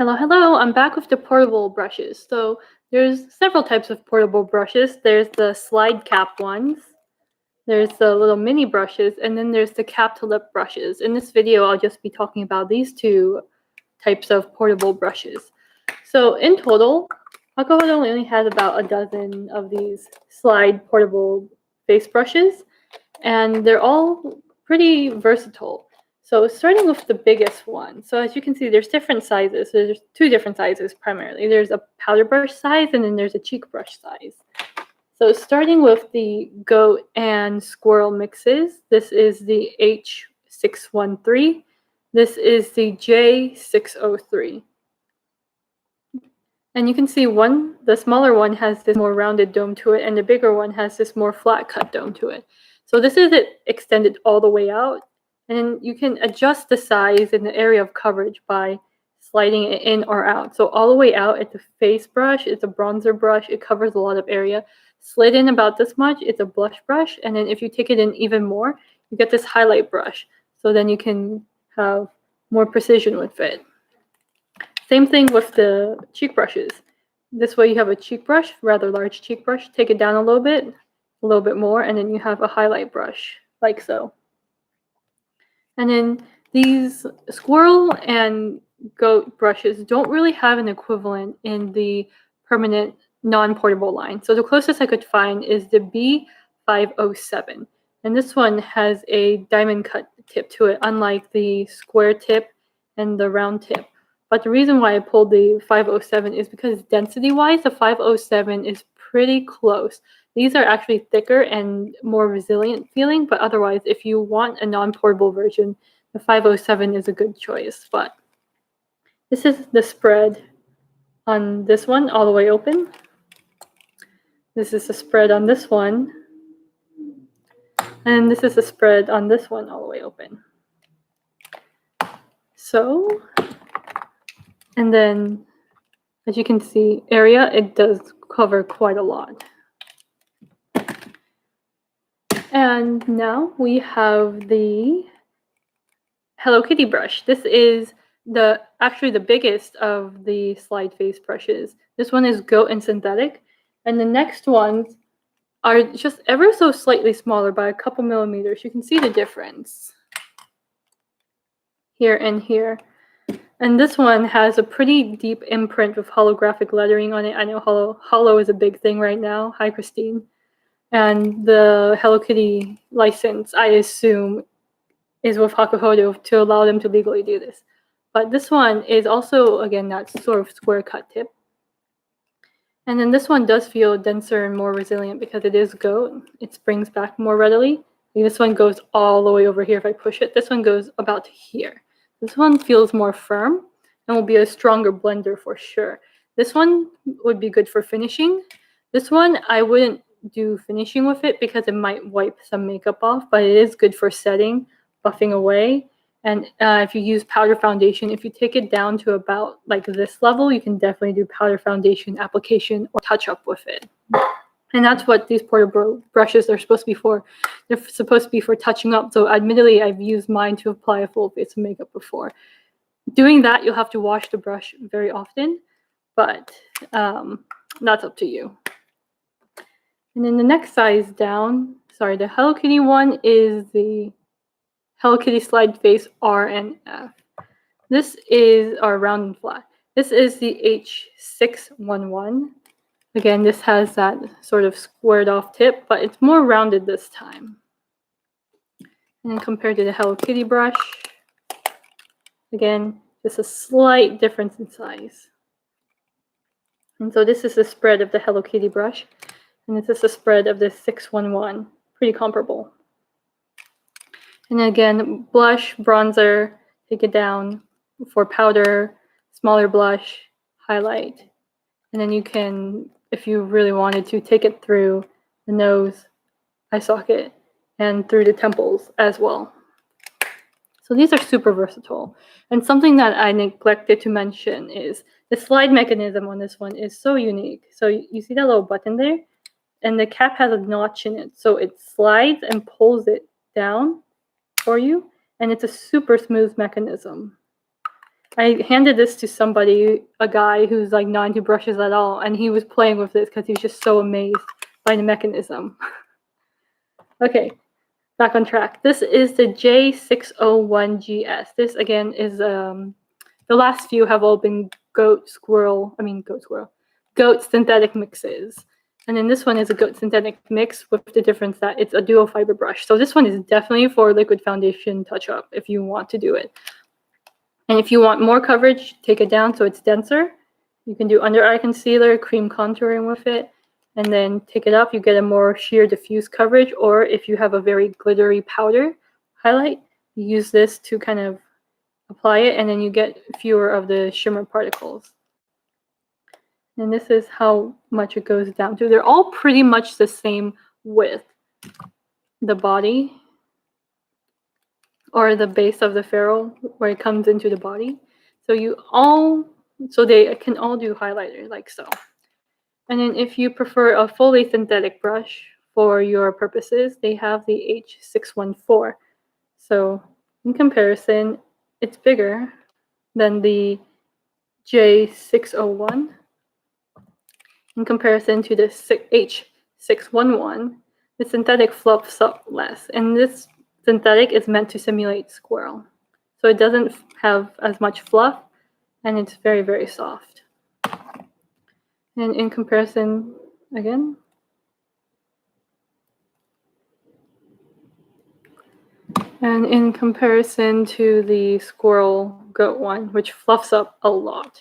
Hello, hello. I'm back with the portable brushes. So there's several types of portable brushes. There's the slide cap ones, there's the little mini brushes, and then there's the cap to lip brushes. In this video, I'll just be talking about these two types of portable brushes. So in total, Hakuhodo only has about a dozen of these slide portable face brushes, and they're all pretty versatile. So starting with the biggest one. So as you can see, there's different sizes. So there's two different sizes primarily. There's a powder brush size and then there's a cheek brush size. So starting with the goat and squirrel mixes, this is the H613. This is the J603. And you can see the smaller one has this more rounded dome to it and the bigger one has this more flat cut dome to it. So this is it extended all the way out. And you can adjust the size and the area of coverage by sliding it in or out. So all the way out, it's a face brush, it's a bronzer brush, it covers a lot of area. Slid in about this much, it's a blush brush. And then if you take it in even more, you get this highlight brush. So then you can have more precision with it. Same thing with the cheek brushes. This way you have a cheek brush, rather large cheek brush. Take it down a little bit more, and then you have a highlight brush, like so. And then these squirrel and goat brushes don't really have an equivalent in the permanent non-portable line. So the closest I could find is the B507. And this one has a diamond cut tip to it, unlike the square tip and the round tip. But the reason why I pulled the 507 is because density-wise, the 507 is pretty close. These are actually thicker and more resilient feeling, but otherwise, if you want a non-portable version, the 507 is a good choice. But this is the spread on this one all the way open. This is the spread on this one. And this is the spread on this one all the way open. So, and then as you can see, area, it does cover quite a lot. And now we have the Hello Kitty brush. This is actually the biggest of the slide face brushes. This one is goat and synthetic. And the next ones are just ever so slightly smaller by a couple millimeters. You can see the difference here and here. And this one has a pretty deep imprint with holographic lettering on it. I know holo is a big thing right now. Hi, Christine. And the Hello Kitty license, I assume, is with Hakuhodo to allow them to legally do this. But this one is also, again, that sort of square cut tip. And then this one does feel denser and more resilient because it is goat. It springs back more readily. And this one goes all the way over here if I push it. This one goes about to here. This one feels more firm and will be a stronger blender for sure. This one would be good for finishing. This one, I wouldn't do finishing with it because it might wipe some makeup off, but it is good for setting, buffing away. And if you use powder foundation, if you take it down to about like this level, you can definitely do powder foundation application or touch up with it. And that's what these portable brushes are supposed to be for. They're supposed to be for touching up. So admittedly, I've used mine to apply a full face of makeup before. Doing that, you'll have to wash the brush very often, but that's up to you. And then the next size down, sorry, the Hello Kitty one is the Hello Kitty Slide Face R and F. This is our round and flat. This is the H611. Again, this has that sort of squared off tip, but it's more rounded this time. And then compared to the Hello Kitty brush, again, just a slight difference in size. And so this is the spread of the Hello Kitty brush, and this is the spread of the 611. Pretty comparable. And again, blush, bronzer, take it down for powder, smaller blush, highlight. And then you can, if you really wanted to, take it through the nose, eye socket, and through the temples as well. So these are super versatile. And something that I neglected to mention is the slide mechanism on this one is so unique. So you see that little button there? And the cap has a notch in it. So it slides and pulls it down for you. And it's a super smooth mechanism. I handed this to somebody, a guy who's like not into brushes at all, and he was playing with this because he was just so amazed by the mechanism. Okay, back on track. This is the J601GS. This again is the last few have all been goat synthetic mixes. And then this one is a goat synthetic mix with the difference that it's a dual fiber brush. So this one is definitely for liquid foundation touch up if you want to do it. And if you want more coverage, take it down so it's denser. You can do under eye concealer, cream contouring with it, and then take it up. You get a more sheer diffuse coverage. Or if you have a very glittery powder highlight, you use this to kind of apply it, and then you get fewer of the shimmer particles. And this is how much it goes down to. They're all pretty much the same width. The body, or the base of the ferrule where it comes into the body. So they can all do highlighter like so. And then if you prefer a fully synthetic brush for your purposes, they have the H614. So in comparison, it's bigger than the J601. In comparison to the H611, the synthetic fluffs up less, and this synthetic is meant to simulate squirrel. So it doesn't have as much fluff, and it's very, very soft. And in comparison, again, and in comparison to the squirrel goat one, which fluffs up a lot.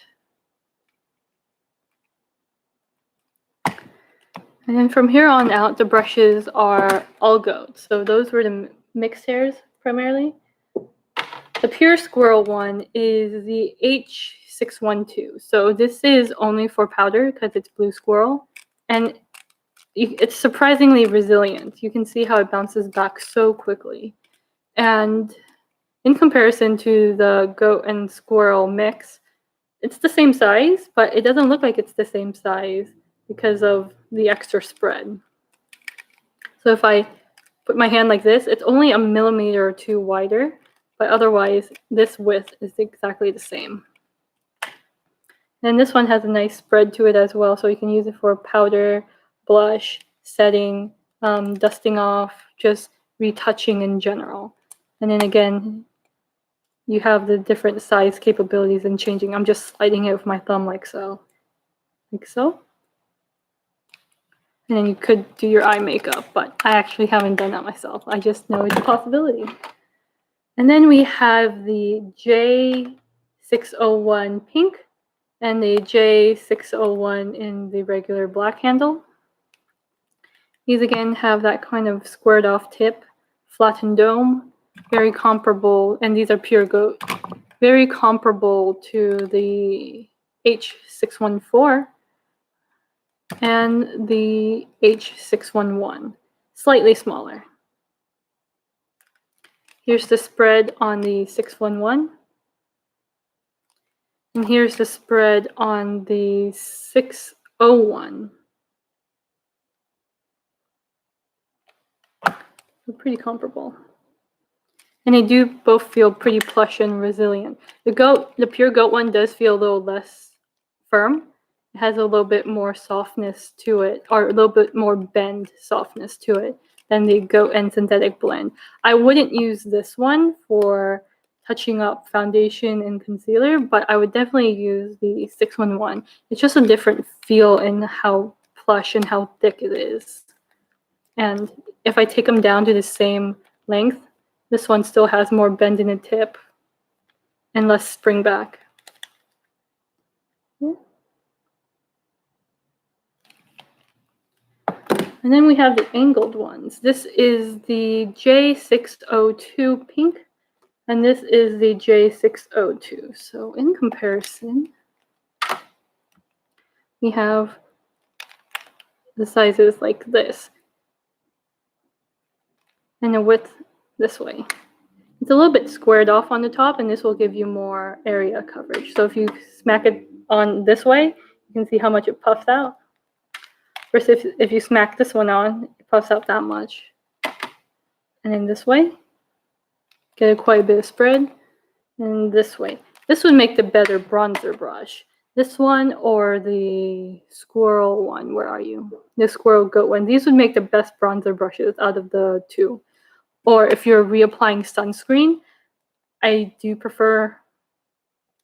And then from here on out, the brushes are all goat. So those were the mixed hairs primarily. The pure squirrel one is the H612. So this is only for powder because it's blue squirrel. And it's surprisingly resilient. You can see how it bounces back so quickly. And in comparison to the goat and squirrel mix, it's the same size, but it doesn't look like it's the same size because of the extra spread. So if I put my hand like this, it's only a millimeter or two wider, but otherwise this width is exactly the same. And this one has a nice spread to it as well, so you can use it for powder, blush, setting, dusting off, just retouching in general. And then again, you have the different size capabilities and changing. I'm just sliding it with my thumb like so. Like so. And then you could do your eye makeup, but I actually haven't done that myself. I just know it's a possibility. And then we have the J601 pink and the J601 in the regular black handle. These again have that kind of squared off tip, flattened dome, very comparable, and these are pure goat, very comparable to the H614 and the H611, slightly smaller. Here's the spread on the 611. And here's the spread on the 601. They're pretty comparable. And they do both feel pretty plush and resilient. The pure goat one does feel a little less firm. It has a little bit more softness to it, or a little bit more bend softness to it than the goat and synthetic blend. I wouldn't use this one for touching up foundation and concealer, but I would definitely use the 611. It's just a different feel in how plush and how thick it is. And if I take them down to the same length, this one still has more bend in the tip and less spring back. Yeah. And then we have the angled ones. This is the J602 pink, and this is the J602. So in comparison, we have the sizes like this, and the width this way. It's a little bit squared off on the top, and this will give you more area coverage. So if you smack it on this way, you can see how much it puffs out. Versus if you smack this one on, it puffs out that much. And then this way, get quite a bit of spread. And this way. This would make the better bronzer brush. This one or the squirrel one, where are you? The squirrel goat one. These would make the best bronzer brushes out of the two. Or if you're reapplying sunscreen, I do prefer,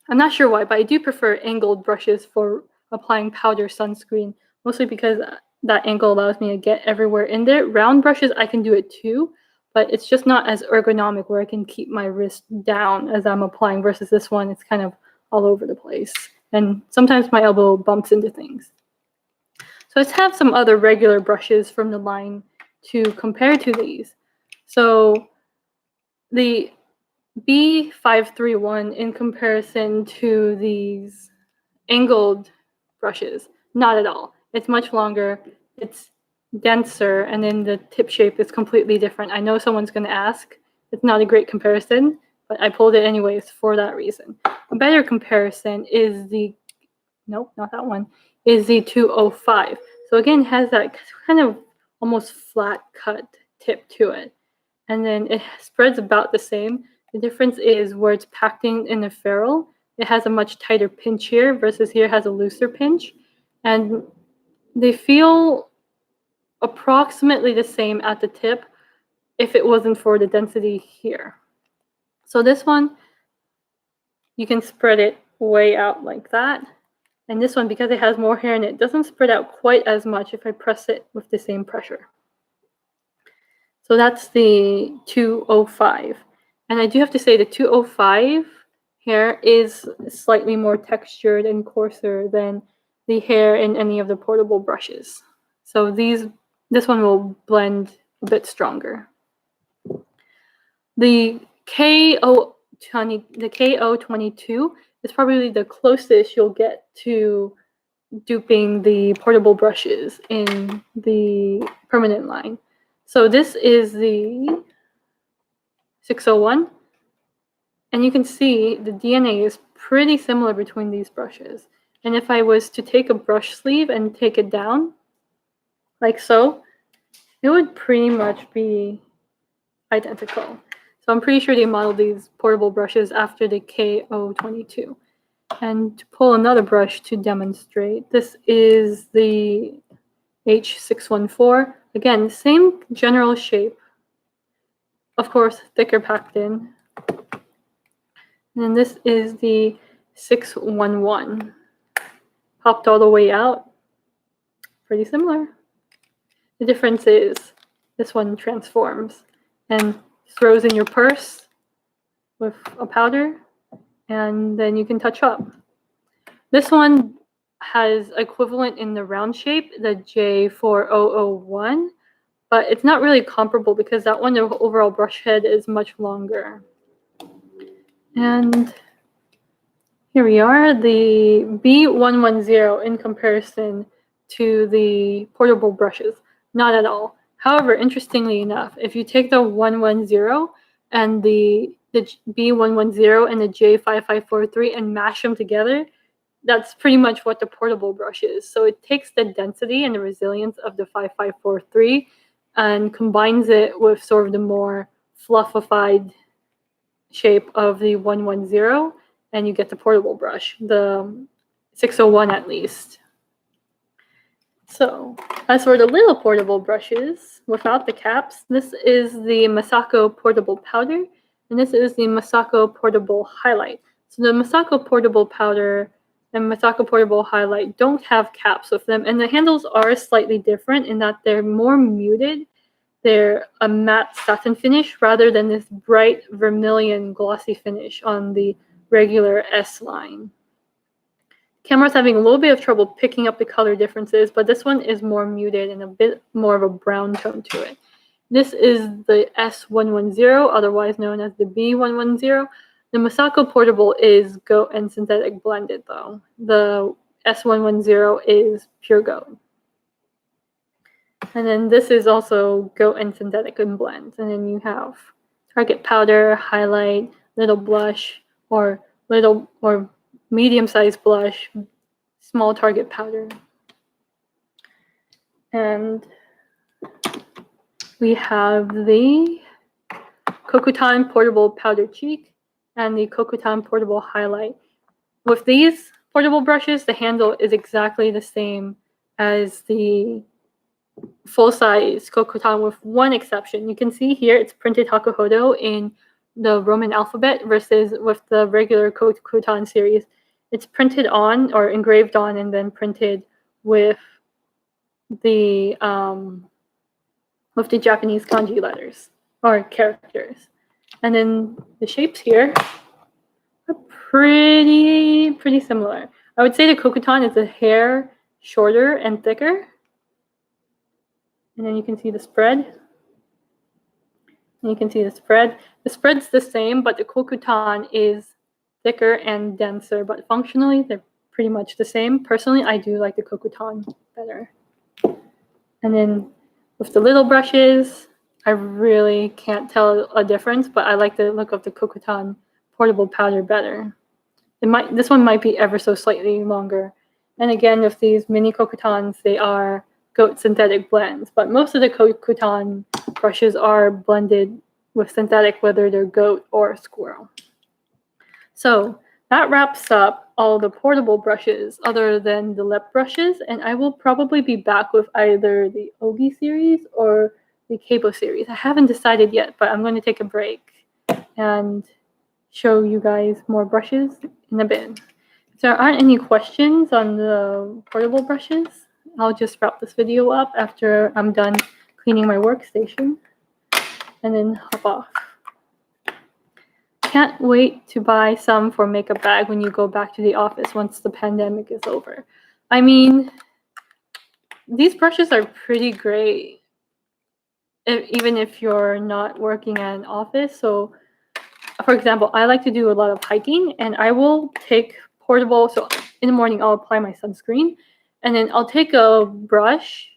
I'm not sure why, but I do prefer angled brushes for applying powder sunscreen, mostly because that angle allows me to get everywhere in there. Round brushes, I can do it too, but it's just not as ergonomic where I can keep my wrist down as I'm applying versus this one, it's kind of all over the place. And sometimes my elbow bumps into things. So let's have some other regular brushes from the line to compare to these. So the B531 in comparison to these angled brushes, not at all. It's much longer, it's denser, and then the tip shape is completely different. I know someone's going to ask. It's not a great comparison, but I pulled it anyways for that reason. A better comparison is the, nope, not that one, is the 205. So again, it has that kind of almost flat cut tip to it. And then it spreads about the same. The difference is where it's packed in the ferrule, it has a much tighter pinch here versus here has a looser pinch. And they feel approximately the same at the tip if it wasn't for the density here. So this one, you can spread it way out like that. And this one, because it has more hair in it, doesn't spread out quite as much if I press it with the same pressure. So that's the 205. And I do have to say the 205 hair is slightly more textured and coarser than the hair in any of the portable brushes. So this one will blend a bit stronger. The KO22 is probably the closest you'll get to duping the portable brushes in the permanent line. So this is the 601, and you can see the DNA is pretty similar between these brushes. And if I was to take a brush sleeve and take it down, like so, it would pretty much be identical. So I'm pretty sure they modeled these portable brushes after the KO22. And to pull another brush to demonstrate, this is the H614. Again, same general shape. Of course, thicker packed in. And then this is the 611. Popped all the way out. Pretty similar. The difference is this one transforms and throws in your purse with a powder, and then you can touch up. This one has equivalent in the round shape, the J4001, but it's not really comparable because that one, the overall brush head is much longer. And here we are, the B110 in comparison to the portable brushes. Not at all. However, interestingly enough, if you take the 110 and the B110 and the J5543 and mash them together, that's pretty much what the portable brush is. So it takes the density and the resilience of the 5543 and combines it with sort of the more fluffified shape of the 110, and you get the portable brush, the 601 at least. So as for the little portable brushes without the caps, this is the Masako portable powder, and this is the Masako portable highlight. So the Masako portable powder and Masako portable highlight don't have caps with them, and the handles are slightly different in that they're more muted. They're a matte satin finish rather than this bright vermilion glossy finish on the regular S line. Camera's having a little bit of trouble picking up the color differences, but this one is more muted and a bit more of a brown tone to it. This is the S110, otherwise known as the B110. The Misako portable is goat and synthetic blended though. The S110 is pure goat. And then this is also goat and synthetic and blend. And then you have target powder, highlight, little blush, or medium-sized blush, small target powder. And we have the Kokutan portable powder cheek and the Kokutan portable highlight. With these portable brushes, the handle is exactly the same as the full-size Kokutan with one exception. You can see here it's printed Hakuhodo in the Roman alphabet versus with the regular Kokutan series. It's printed on or engraved on and then printed with the Japanese kanji letters or characters. And then the shapes here are pretty similar. I would say the Kokutan is a hair shorter and thicker. And then you can see the spread. And you can see the spread. The spread's the same, but the Kokutan is thicker and denser, but functionally they're pretty much the same. Personally, I do like the Kokutan better. And then with the little brushes, I really can't tell a difference, but I like the look of the Kokutan portable powder better. This one might be ever so slightly longer. And again, with these mini Kokutans, they are goat synthetic blends, but most of the Kokutan brushes are blended with synthetic, whether they're goat or squirrel. So that wraps up all the portable brushes other than the lip brushes, and I will probably be back with either the Ogi series or the Keibo series. I haven't decided yet, but I'm going to take a break and show you guys more brushes in a bit. If there aren't any questions on the portable brushes, I'll just wrap this video up after I'm done cleaning my workstation and then hop off. Can't wait to buy some for makeup bag when you go back to the office once the pandemic is over. I mean, these brushes are pretty great, even if you're not working at an office. So, for example, I like to do a lot of hiking, and I will take portable. So in the morning, I'll apply my sunscreen, and then I'll take a brush,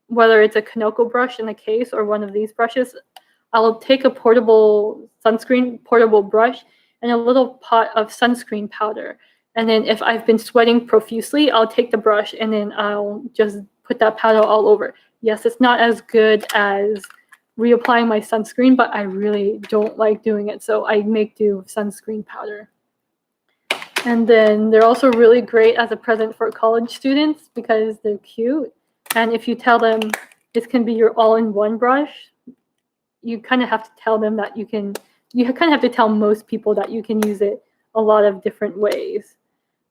whether it's a Kanoko brush in a case or one of these brushes. I'll take a portable brush and a little pot of sunscreen powder. And then if I've been sweating profusely, I'll take the brush and then I'll just put that powder all over. Yes, it's not as good as reapplying my sunscreen, but I really don't like doing it. So I make do with sunscreen powder. And then they're also really great as a present for college students because they're cute. And if you tell them this can be your all-in-one brush, you kind of have to tell them that you kind of have to tell most people that you can use it a lot of different ways.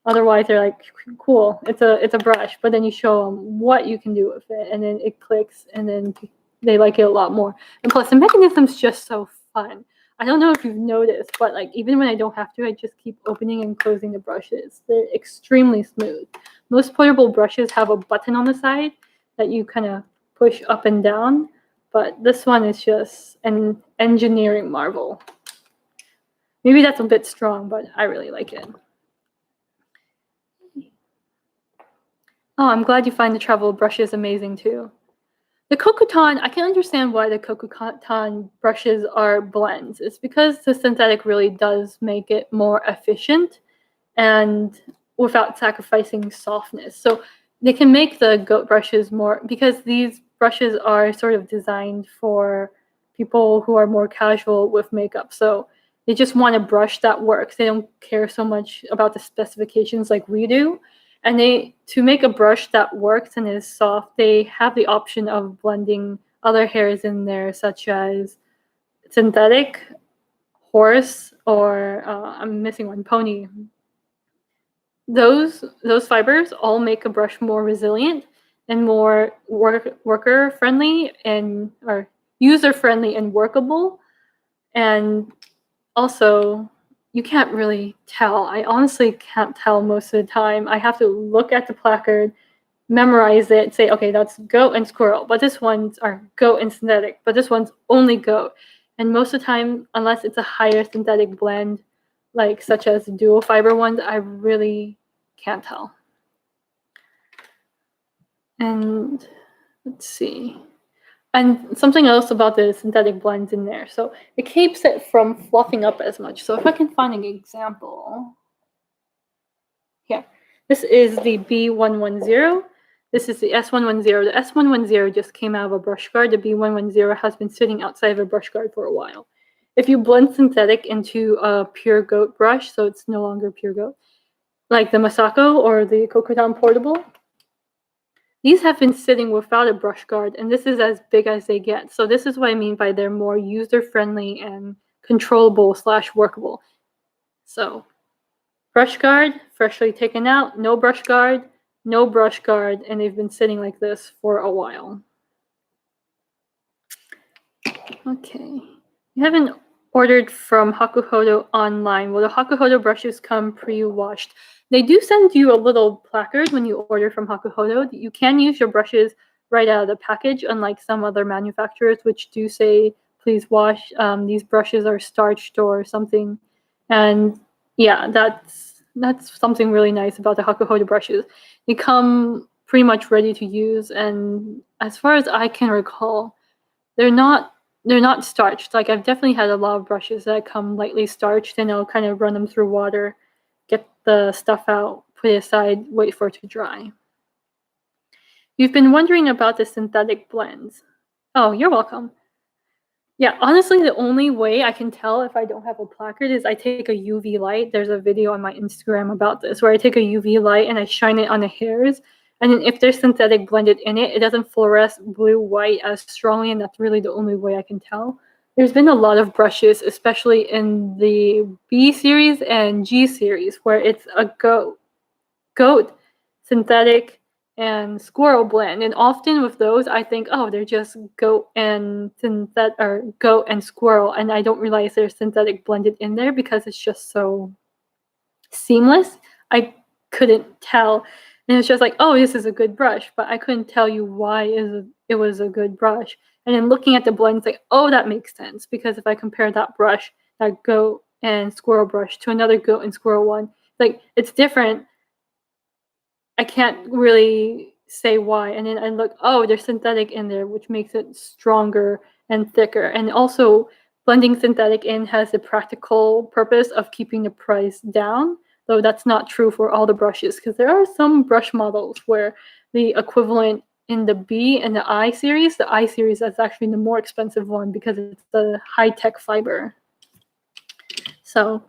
Otherwise, they're like, cool, it's a brush. But then you show them what you can do with it, and then it clicks, and then they like it a lot more. And plus, the mechanism's just so fun. I don't know if you've noticed, but like even when I don't have to, I just keep opening and closing the brushes. They're extremely smooth. Most portable brushes have a button on the side that you kind of push up and down, but this one is just an engineering marvel. Maybe that's a bit strong, but I really like it. Oh, I'm glad you find the travel brushes amazing too. The Kokutan, I can understand why the Kokutan brushes are blends. It's because the synthetic really does make it more efficient and without sacrificing softness. So they can make the goat brushes more, because these brushes are sort of designed for people who are more casual with makeup. So they just want a brush that works. They don't care so much about the specifications like we do. And to make a brush that works and is soft, they have the option of blending other hairs in there, such as synthetic, horse, or I'm missing one, pony. Those fibers all make a brush more resilient and more worker friendly or user friendly and workable. And also, you can't really tell. I honestly can't tell most of the time. I have to look at the placard, memorize it, say, okay, that's goat and squirrel, but this one's are goat and synthetic, but this one's only goat. And most of the time, unless it's a higher synthetic blend, like such as dual fiber ones, I really can't tell. And let's see. And something else about the synthetic blends in there. So it keeps it from fluffing up as much. So if I can find an example. Here. This is the B110. This is the S110. The S110 just came out of a brush guard. The B110 has been sitting outside of a brush guard for a while. if you blend synthetic into a pure goat brush, so it's no longer pure goat, like the Masako or the Kokutan portable, these have been sitting without a brush guard, and this is as big as they get. So this is what I mean by they're more user-friendly and controllable / workable. So brush guard, freshly taken out, no brush guard, no brush guard, and they've been sitting like this for a while. Okay. You haven't ordered from Hakuhodo online. Will the Hakuhodo brushes come pre-washed? They do send you a little placard when you order from Hakuhodo. You can use your brushes right out of the package, unlike some other manufacturers, which do say, please wash. These brushes are starched or something. And yeah, that's something really nice about the Hakuhodo brushes. They come pretty much ready to use, and as far as I can recall, they're not starched. Like, I've definitely had a lot of brushes that come lightly starched, and I'll kind of run them through water, get the stuff out, put it aside, wait for it to dry. You've been wondering about the synthetic blends. Oh, you're welcome. Yeah, honestly, the only way I can tell if I don't have a placard is I take a UV light. There's a video on my Instagram about this where I take a UV light and I shine it on the hairs. And then if there's synthetic blended in it, it doesn't fluoresce blue-white as strongly, and that's really the only way I can tell. There's been a lot of brushes, especially in the B series and G series, where it's a goat, synthetic, and squirrel blend. And often with those, I think, oh, they're just goat and goat and squirrel, and I don't realize there's synthetic blended in there because it's just so seamless. I couldn't tell. And it's just like, oh, this is a good brush, but I couldn't tell you why it was a good brush. And then looking at the blends, like, oh, that makes sense, because if I compare that brush, that goat and squirrel brush, to another goat and squirrel one, like, it's different. I can't really say why. And then I look, oh, there's synthetic in there, which makes it stronger and thicker. And also, blending synthetic in has the practical purpose of keeping the price down, though that's not true for all the brushes, because there are some brush models where the equivalent in the B and the I series is actually the more expensive one because it's the high-tech fiber. So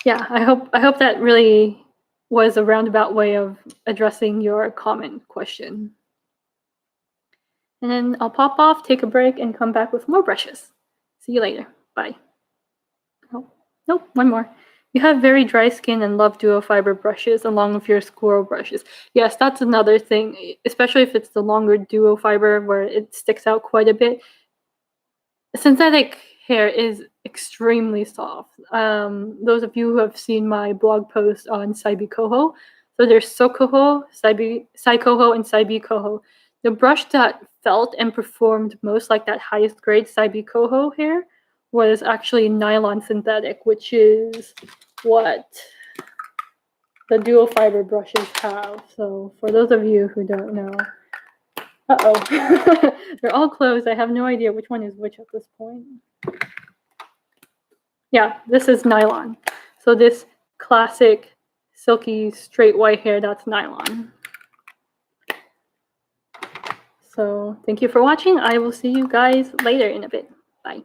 yeah, I hope that really was a roundabout way of addressing your comment question. And then I'll pop off, take a break, and come back with more brushes. See you later. Bye. Oh, nope, one more. You have very dry skin and love duo fiber brushes along with your squirrel brushes. Yes, that's another thing, especially if it's the longer duo fiber where it sticks out quite a bit. Synthetic hair is extremely soft. Those of you who have seen my blog post on Saibi Koho, so there's Sokoho, Saikoho, and Saibi Koho. The brush that felt and performed most like that highest grade Saibi Koho hair was actually nylon synthetic, which is what the dual fiber brushes have. So for those of you who don't know, they're all closed. I have no idea which one is which at this point. Yeah, this is nylon. So this classic silky straight white hair, that's nylon. So thank you for watching. I will see you guys later in a bit. Bye.